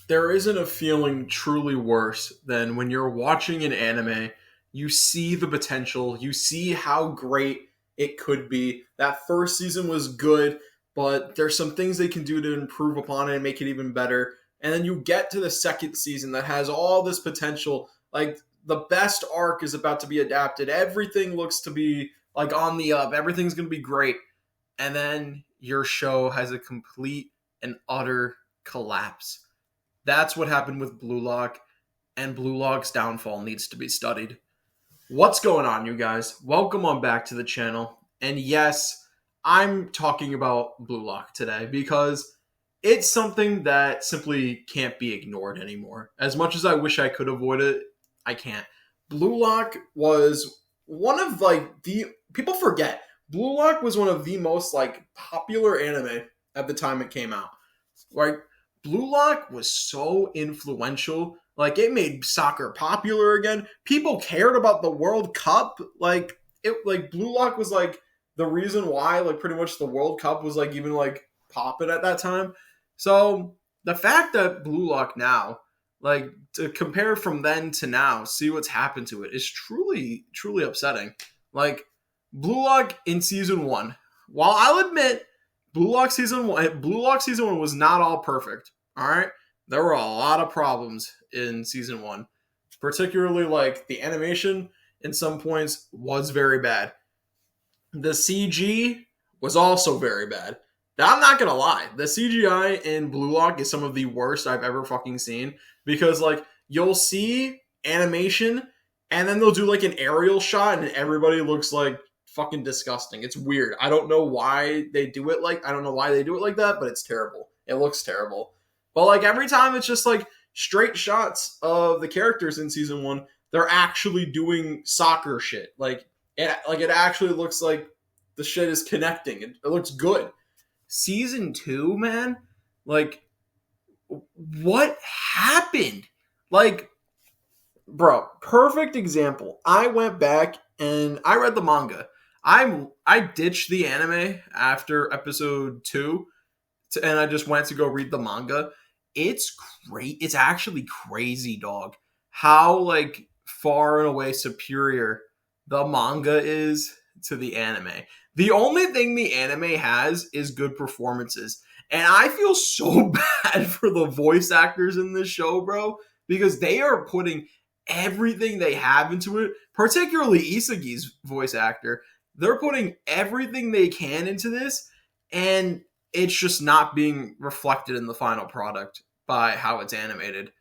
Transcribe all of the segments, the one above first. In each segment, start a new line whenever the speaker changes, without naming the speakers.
There isn't a feeling truly worse than when you're watching an anime, you see the potential, you see how great it could be. That first season was good, but there's some things they can do to improve upon it and make it even better. And then you get to the second season that has all this potential. Like the best arc is about to be adapted. Everything looks to be like on the up. Everything's going to be great. And then your show has a complete and utter collapse. That's what happened with Blue Lock, and Blue Lock's downfall needs to be studied. What's going on, you guys? Welcome on back to the channel. And yes, I'm talking about Blue Lock today because it's something that simply can't be ignored anymore. As much as I wish I could avoid it, I can't. Blue Lock was one of people forget. Blue Lock was one of the most popular anime at the time it came out. Like Blue Lock was so influential. Like it made soccer popular again. People cared about the World Cup. Blue Lock was the reason why pretty much the World Cup was even popping at that time. So the fact that Blue Lock now, to compare from then to now, see what's happened to it is truly, truly upsetting. Blue Lock in season 1, while I'll admit Blue Lock season 1 was not all perfect. All right, there were a lot of problems in season 1, particularly the animation in some points was very bad. The CG was also very bad. Now, I'm not gonna lie, the CGI in Blue Lock is some of the worst I've ever fucking seen because you'll see animation and then they'll do an aerial shot and everybody looks fucking disgusting. It's weird. I don't know why they do it like that, but it's terrible. It looks terrible. But every time it's just straight shots of the characters in season 1, they're actually doing soccer shit. It actually looks like the shit is connecting. It looks good. Season 2, man, what happened? Bro, perfect example. I went back and I read the manga. I ditched the anime after episode 2 and I just went to go read the manga. It's great. It's actually crazy, dog. How far and away superior the manga is to the anime. The only thing the anime has is good performances. And I feel so bad for the voice actors in this show, bro, because they are putting everything they have into it, particularly Isagi's voice actor. They're putting everything they can into this, and it's just not being reflected in the final product by how it's animated.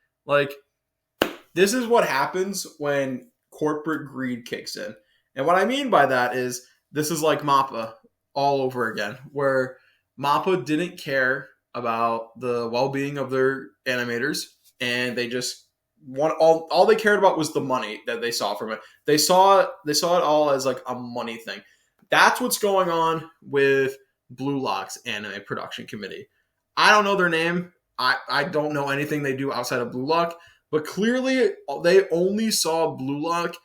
This is what happens when corporate greed kicks in. And what I mean by that is this is like MAPPA all over again, where MAPPA didn't care about the well-being of their animators, and they just all they cared about was the money that they saw from it. They saw it all as a money thing. That's what's going on with Blue Lock's anime production committee. I don't know their name. I don't know anything they do outside of Blue Lock, but clearly they only saw Blue Lock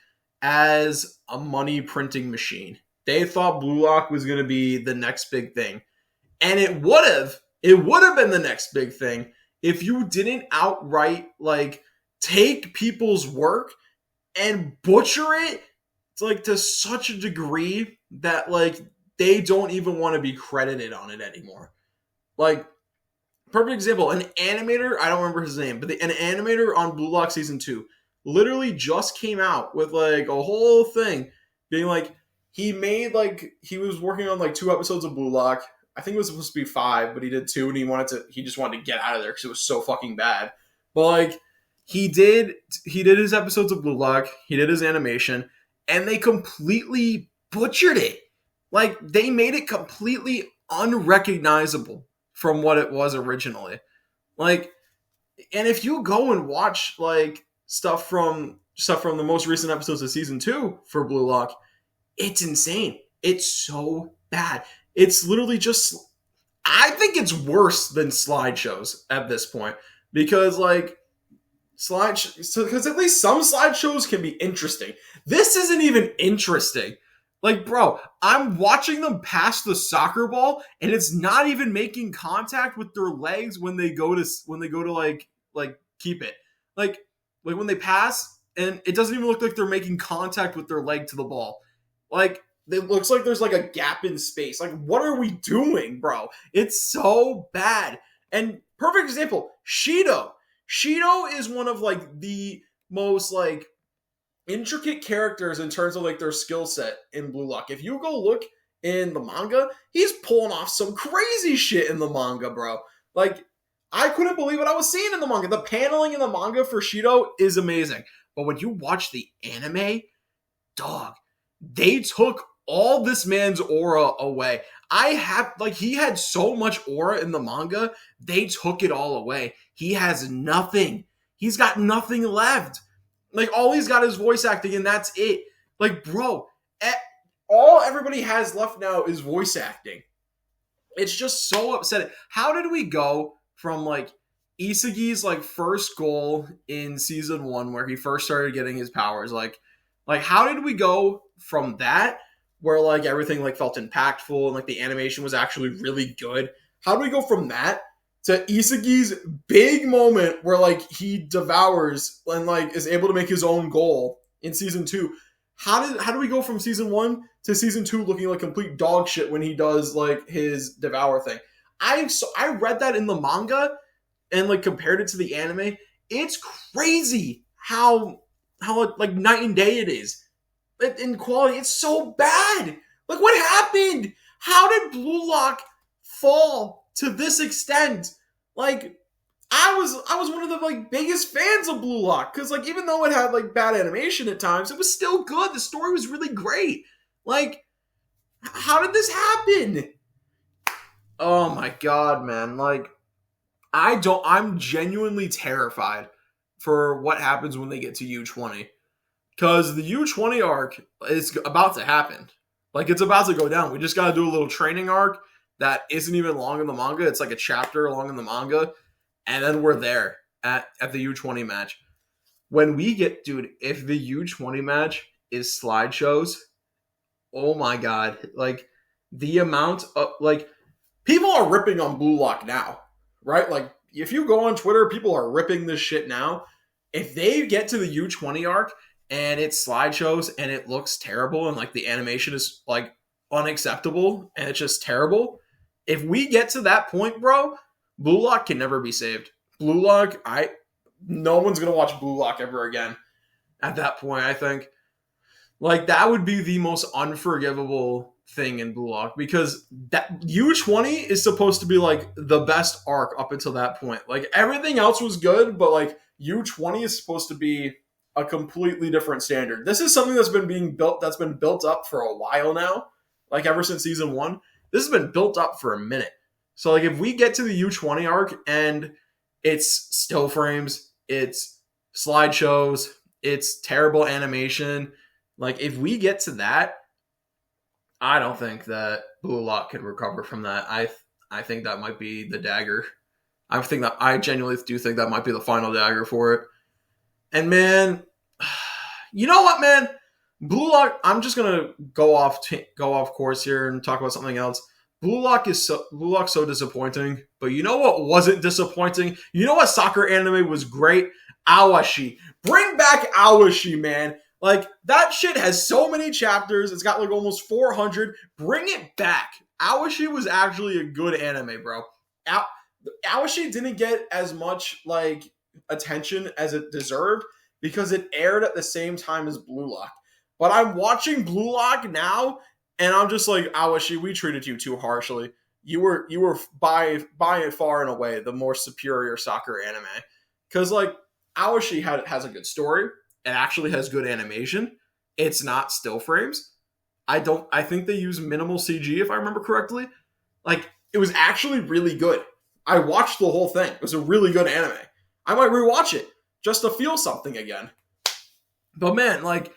as a money printing machine. They thought Blue Lock was going to be the next big thing. And it would have been the next big thing if you didn't outright take people's work and butcher it to such a degree that they don't even want to be credited on it anymore. Perfect example, an animator, I don't remember his name, but an animator on Blue Lock season 2 literally just came out with a whole thing being he made he was working on 2 episodes of Blue Lock. I think it was supposed to be 5, but he did 2 and he just wanted to get out of there because it was so fucking bad. But he did his episodes of Blue Lock, he did his animation, and they completely butchered it. They made it completely unrecognizable from what it was originally. And if you go and watch stuff from the most recent episodes of season 2 for Blue Lock, it's insane. It's so bad. It's literally just, I think it's worse than slideshows at this point because because at least some slideshows can be interesting. This isn't even interesting. Bro, I'm watching them pass the soccer ball and it's not even making contact with their legs when they go to like keep it. Like when they pass and it doesn't even look like they're making contact with their leg to the ball. Like it looks like there's like a gap in space. Like what are we doing, bro? It's so bad. And perfect example, Shido. Shido is one of like the most like intricate characters in terms of like their skill set in Blue Lock. If you go look in the manga, he's pulling off some crazy shit in the manga, bro. Like, I couldn't believe what I was seeing in the manga. The paneling in the manga for Shido is amazing. But when you watch the anime, dog, they took all this man's aura away. He had so much aura in the manga, they took it all away. He has nothing. He's got nothing left. Like, all he's got is voice acting, and that's it. Like, bro, all everybody has left now is voice acting. It's just so upsetting. How did we go from, like, Isagi's, like, first goal in season 1, where he first started getting his powers, like how did we go from that, where, like, everything, like, felt impactful, and, like, the animation was actually really good? How do we go from that to Isagi's big moment where, like, he devours and, like, is able to make his own goal in season 2? How do we go from season 1 to season 2 looking like complete dog shit when he does, like, his devour thing? I read that in the manga and, like, compared it to the anime. It's crazy how like night and day it is in quality. It's so bad. Like, what happened? How did Blue Lock fall to this extent? Like, I was one of the, like, biggest fans of Blue Lock, because, like, even though it had, like, bad animation at times, it was still good. The story was really great. Like, how did this happen? Oh my god, man. Like, I'm genuinely terrified for what happens when they get to U20. Because the U20 arc is about to happen. Like, it's about to go down. We just got to do a little training arc that isn't even long in the manga. It's like a chapter long in the manga. And then we're there at the U20 match. When we get, dude, if the U20 match is slideshows, oh my god. Like, the amount of, like, people are ripping on Blue Lock now, right? Like, if you go on Twitter, people are ripping this shit now. If they get to the U20 arc and it's slideshows and it looks terrible and, like, the animation is, like, unacceptable and it's just terrible, if we get to that point, bro, Blue Lock can never be saved. Blue Lock, no one's going to watch Blue Lock ever again at that point, I think. Like, that would be the most unforgivable thing in Blue Lock, because that U20 is supposed to be, like, the best arc up until that point. Like, everything else was good, but, like, U20 is supposed to be a completely different standard. This is something that's been built up for a while now, like, ever since season 1. This has been built up for a minute. So, like, if we get to the U20 arc and it's still frames, it's slideshows, it's terrible animation, like, if we get to that, I don't think that Blue Lock can recover from that. I think that might be the dagger. I genuinely do think that might be the final dagger for it. And, man, you know what, man? Blue Lock, I'm just gonna go off course here and talk about something else. Blue Lock's so disappointing, but you know what wasn't disappointing? You know what soccer anime was great? Awashi. Bring back Awashi, man. Like, that shit has so many chapters. It's got, like, almost 400. Bring it back. Awashi was actually a good anime, bro. Awashi didn't get as much, like, attention as it deserved because it aired at the same time as Blue Lock. But I'm watching Blue Lock now, and I'm just like, Awashi, we treated you too harshly. You were by far and away the more superior soccer anime. Because, like, Awashi has a good story. It actually has good animation. It's not still frames. I think they use minimal CG, if I remember correctly. Like, it was actually really good. I watched the whole thing. It was a really good anime. I might rewatch it just to feel something again. But, man, like,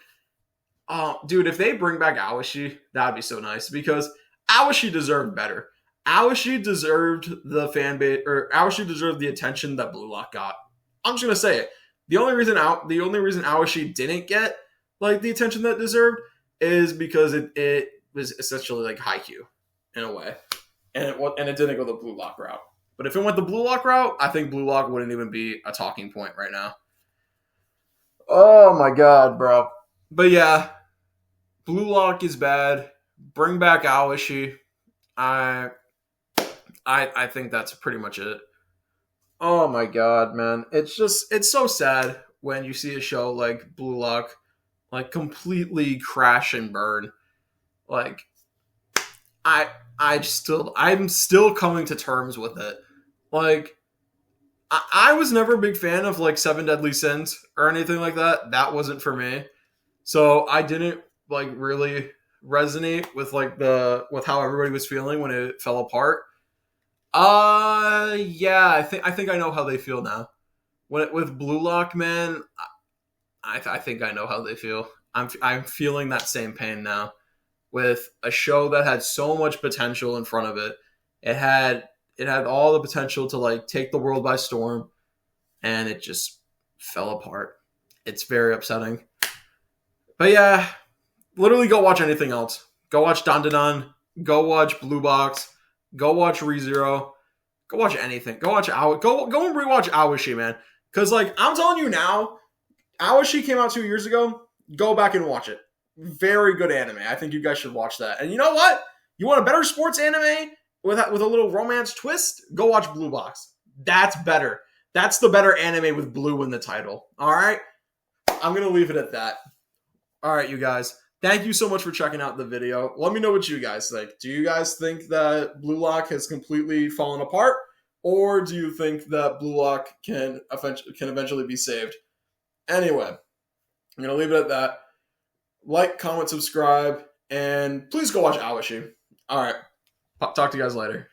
dude, if they bring back Awashi, that'd be so nice, because Awashi deserved better. Awashi deserved the fan base, or Awashi deserved the attention that Blue Lock got. I'm just gonna say it. The only reason Awashi didn't get, like, the attention that it deserved is because it was essentially like Haikyuu in a way, and it didn't go the Blue Lock route. But if it went the Blue Lock route, I think Blue Lock wouldn't even be a talking point right now. Oh my god, bro. But yeah, Blue Lock is bad. Bring back Awashi. I I think that's pretty much it. Oh my god, man. It's so sad when you see a show like Blue Lock like completely crash and burn. Like I I'm still coming to terms with it. Like I was never a big fan of like Seven Deadly Sins or anything like that. That wasn't for me. So I didn't like really resonate with like the with how everybody was feeling when it fell apart. Yeah, I think I know how they feel now. When it, with Blue Lock, man, I think I know how they feel. I'm feeling that same pain now with a show that had so much potential in front of it. It had it had all the potential to like take the world by storm, and it just fell apart. It's very upsetting. But yeah, literally go watch anything else. Go watch Dandadan. Go watch Blue Box. Go watch ReZero. Go watch anything. Go watch Go and rewatch Awashi, man. Because like I'm telling you now, Awashi came out 2 years ago. Go back and watch it. Very good anime. I think you guys should watch that. And you know what? You want a better sports anime with a little romance twist? Go watch Blue Box. That's better. That's the better anime with blue in the title. All right? I'm going to leave it at that. All right, you guys. Thank you so much for checking out the video. Let me know what you guys think. Do you guys think that Blue Lock has completely fallen apart? Or do you think that Blue Lock can eventually be saved? Anyway, I'm going to leave it at that. Like, comment, subscribe, and please go watch Awashi. All right. Talk to you guys later.